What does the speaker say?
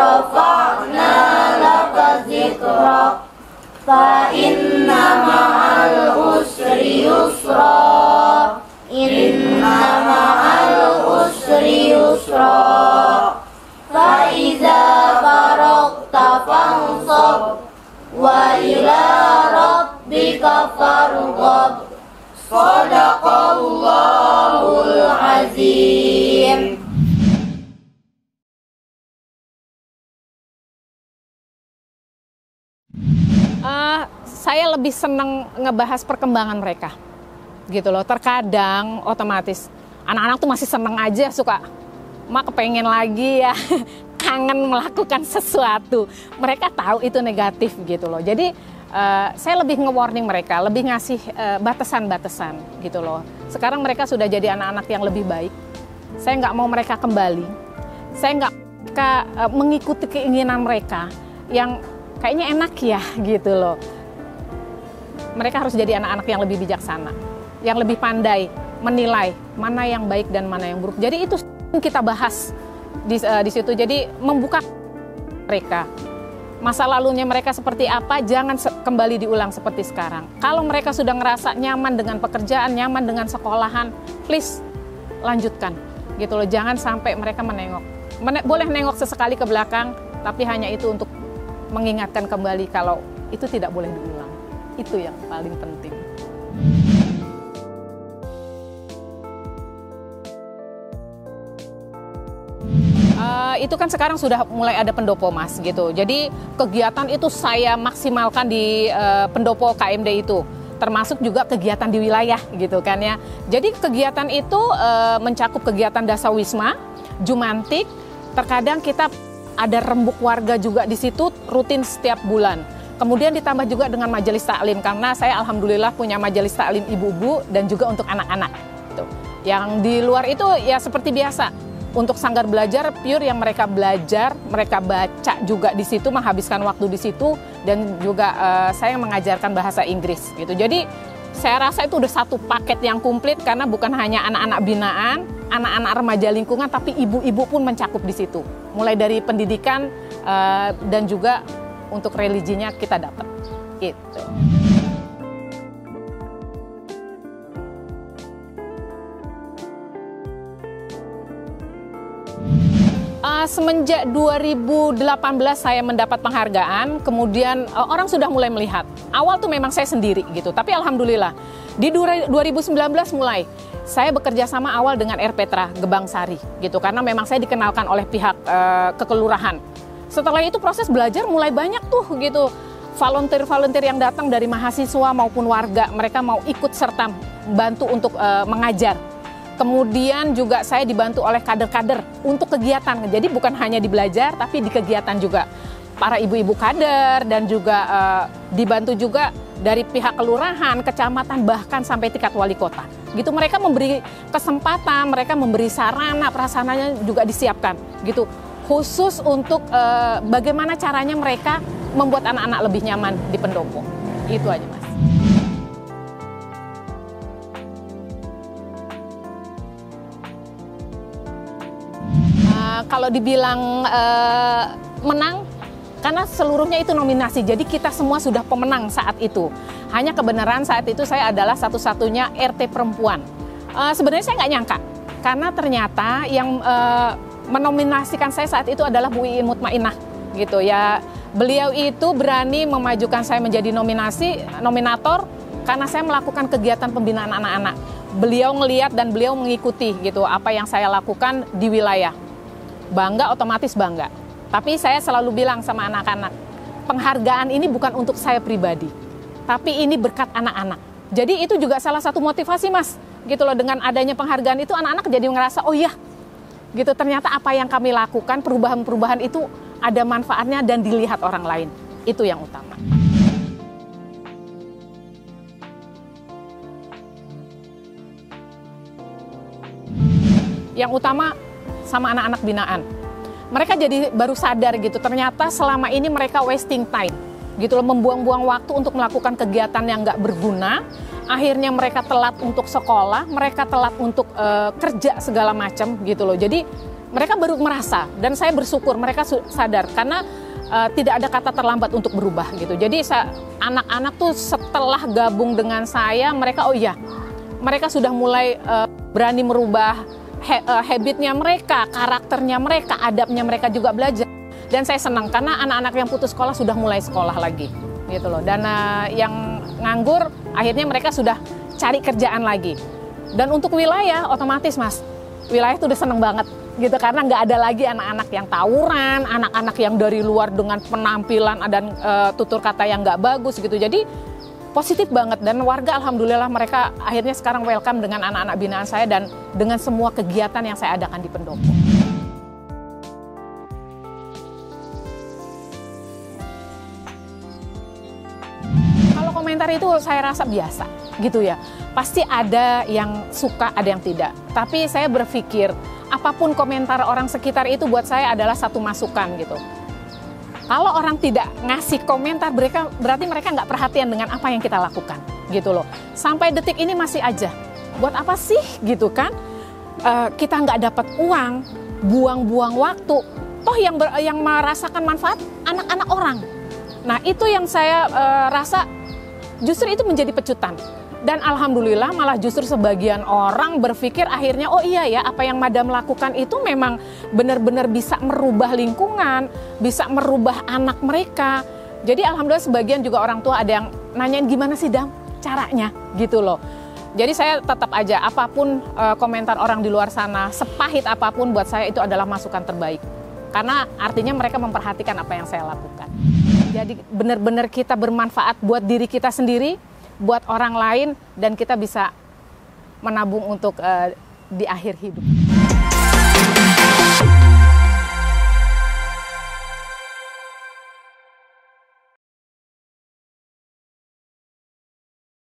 rafa'na laka dzikrak fa inna ma'al usri yusra inna ma'al usri yusra fa iza faragta fansab wa ila rabbika farghab. Shadaqallahul azim. Saya lebih senang ngebahas perkembangan mereka, gitu loh. Terkadang otomatis anak-anak tuh masih seneng aja, suka mak kepengen lagi ya, kangen melakukan sesuatu. Mereka tahu itu negatif gitu loh. Jadi saya lebih nge-warning mereka, lebih ngasih batasan-batasan gitu loh. Sekarang mereka sudah jadi anak-anak yang lebih baik. Saya nggak mau mereka kembali. Saya nggak mengikuti keinginan mereka yang kayaknya enak ya gitu loh. Mereka harus jadi anak-anak yang lebih bijaksana, yang lebih pandai menilai mana yang baik dan mana yang buruk. Jadi itu kita bahas di situ. Jadi membuka mereka. Masa lalunya mereka seperti apa, jangan kembali diulang seperti sekarang. Kalau mereka sudah ngerasa nyaman dengan pekerjaan, nyaman dengan sekolahan, please lanjutkan gitu loh. Jangan sampai mereka menengok. Boleh nengok sesekali ke belakang, tapi hanya itu untuk mengingatkan kembali kalau itu tidak boleh diulang. Itu yang paling penting. Itu kan sekarang sudah mulai ada pendopo mas gitu. Jadi kegiatan itu saya maksimalkan di pendopo KMD itu. Termasuk juga kegiatan di wilayah gitu kan ya. Jadi kegiatan itu mencakup kegiatan dasawisma, jumantik. Terkadang kita ada rembuk warga juga di situ rutin setiap bulan. Kemudian ditambah juga dengan majelis taklim, karena saya alhamdulillah punya majelis taklim ibu-ibu dan juga untuk anak-anak. Gitu. Yang di luar itu ya seperti biasa, untuk sanggar belajar pure yang mereka belajar, mereka baca juga di situ, menghabiskan waktu di situ, dan juga saya mengajarkan bahasa Inggris. Gitu. Jadi saya rasa itu udah satu paket yang komplit, karena bukan hanya anak-anak binaan, anak-anak remaja lingkungan, tapi ibu-ibu pun mencakup di situ. Mulai dari pendidikan dan juga untuk religinya kita dapat gitu. Semenjak 2018 saya mendapat penghargaan, kemudian orang sudah mulai melihat. Awal tuh memang saya sendiri gitu, tapi alhamdulillah di 2019 mulai saya bekerja sama awal dengan RPtra Gebang Sari gitu, karena memang saya dikenalkan oleh pihak kekelurahan. Setelah itu proses belajar mulai banyak tuh gitu, volunteer-volunteer yang datang dari mahasiswa maupun warga, mereka mau ikut serta bantu untuk mengajar. Kemudian juga saya dibantu oleh kader-kader untuk kegiatan, jadi bukan hanya di belajar tapi di kegiatan juga. Para ibu-ibu kader dan juga dibantu juga dari pihak kelurahan, kecamatan, bahkan sampai tingkat wali kota. Gitu, mereka memberi kesempatan, mereka memberi sarana, prasarananya juga disiapkan gitu. Khusus untuk bagaimana caranya mereka membuat anak-anak lebih nyaman di pendopo. Itu aja mas. Kalau dibilang menang, karena seluruhnya itu nominasi, jadi kita semua sudah pemenang saat itu. Hanya kebenaran saat itu saya adalah satu-satunya RT perempuan. Sebenarnya saya nggak nyangka, karena ternyata yang menominasikan saya saat itu adalah Bu Iin Mutmainah gitu ya. Beliau itu berani memajukan saya menjadi nominator karena saya melakukan kegiatan pembinaan anak-anak. Beliau ngelihat dan beliau mengikuti gitu apa yang saya lakukan di wilayah. Bangga, otomatis bangga. Tapi saya selalu bilang sama anak-anak, penghargaan ini bukan untuk saya pribadi, tapi ini berkat anak-anak. Jadi itu juga salah satu motivasi mas, gitu loh, dengan adanya penghargaan itu anak-anak jadi ngerasa oh iya, gitu ternyata apa yang kami lakukan, perubahan-perubahan itu ada manfaatnya dan dilihat orang lain. Itu yang utama. Yang utama sama anak-anak binaan. Mereka jadi baru sadar gitu, ternyata selama ini mereka wasting time, gitu loh, membuang-buang waktu untuk melakukan kegiatan yang nggak berguna. Akhirnya mereka telat untuk sekolah, mereka telat untuk kerja segala macam gitu loh. Jadi mereka baru merasa, dan saya bersyukur mereka sadar karena tidak ada kata terlambat untuk berubah gitu. Jadi anak-anak tuh setelah gabung dengan saya, mereka mereka sudah mulai berani merubah habitnya mereka, karakternya mereka, adabnya mereka juga belajar. Dan saya senang karena anak-anak yang putus sekolah sudah mulai sekolah lagi gitu loh. Dan yang nganggur akhirnya mereka sudah cari kerjaan lagi. Dan untuk wilayah otomatis Mas, wilayah itu udah seneng banget gitu karena nggak ada lagi anak-anak yang tawuran, anak-anak yang dari luar dengan penampilan dan tutur kata yang nggak bagus gitu. Jadi positif banget, dan warga alhamdulillah mereka akhirnya sekarang welcome dengan anak-anak binaan saya dan dengan semua kegiatan yang saya adakan di pendopo. Kalau komentar itu saya rasa biasa gitu ya. Pasti ada yang suka, ada yang tidak. Tapi saya berpikir apapun komentar orang sekitar itu buat saya adalah satu masukan gitu. Kalau orang tidak ngasih komentar, berarti mereka nggak perhatian dengan apa yang kita lakukan gitu loh. Sampai detik ini masih aja. Buat apa sih gitu kan? Kita nggak dapat uang, buang-buang waktu. Toh yang merasakan manfaat anak-anak orang. Nah itu yang saya rasa justru itu menjadi pecutan. Dan alhamdulillah malah justru sebagian orang berpikir akhirnya oh iya ya, apa yang Madam lakukan itu memang benar-benar bisa merubah lingkungan, bisa merubah anak mereka. Jadi alhamdulillah sebagian juga orang tua ada yang nanyain gimana sih Dam caranya gitu loh. Jadi saya tetap aja apapun komentar orang di luar sana, sepahit apapun buat saya itu adalah masukan terbaik. Karena artinya mereka memperhatikan apa yang saya lakukan. Jadi benar-benar kita bermanfaat buat diri kita sendiri, buat orang lain, dan kita bisa menabung untuk di akhir hidup.